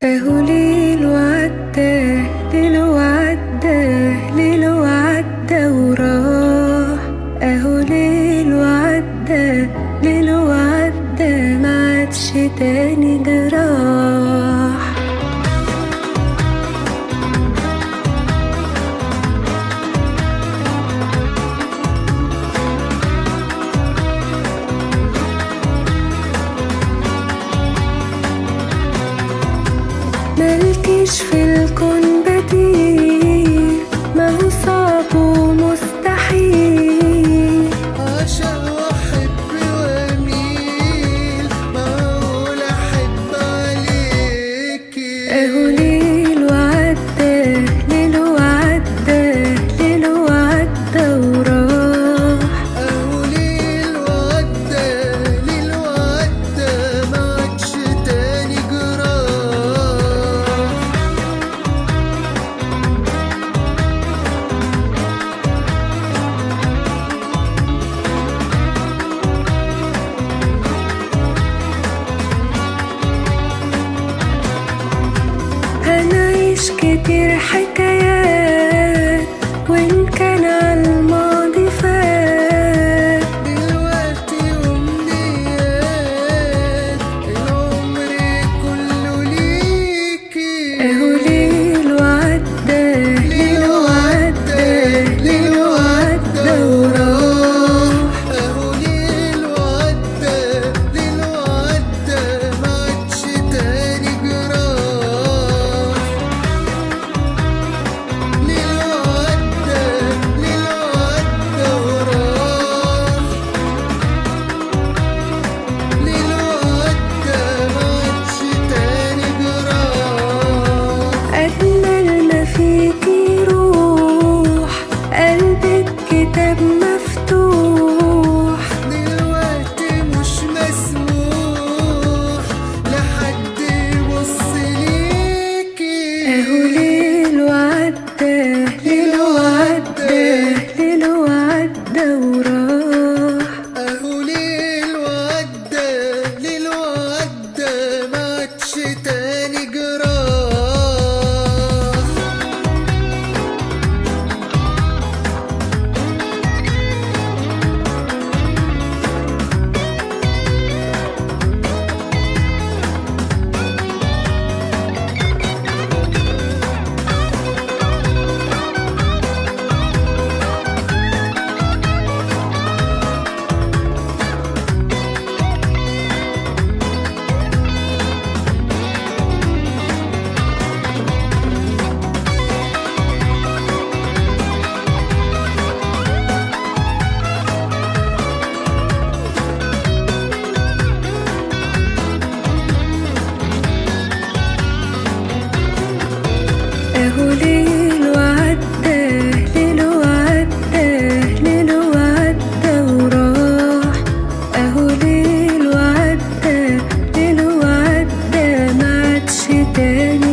اهو ليل وعدى، ليل وعدى، ليل وعدى وراح. اهو ليل وعدى، ليل وعدى، معادش تاني جراح. ملكيش في الكون بديل، ما هو صعب ومستحيل. عشان واحب واميل، معقول احب عليكي. اهو ليل وعدى، ليل وعدى، ليل وعدى وراح. اهو ليل وعدى، ليل وعدى، معادش تاني جراح. هنعيش كتير حكايات، وإن كان عالماضي فات. دلوقتي أمنيات، العمر كله ليكي. اهو ليل وعدى، ليل وعدى، ليل وعدى وراح. اهو ليل وعدى، ليل وعدى، معادش تاني جراح. ليل وعدى، ليل وعدى وراح. ليل وعدى، معادش تاني جراح. أجمل ما فيكي روح، قلبك كتاب مفتوح. دلوقتي مش مسموح لحد يبص ليكي. اهو ليل وعدى، ليل وعدى، ليل وعدى وراح. اهو ليل وعدى، ليل وعدى، معادش تاني جراح. اهو ليل وعدى، ليل وعدى، ليل وعدى وراح. اهو ليل وعدى، ليل وعدى، معادش تاني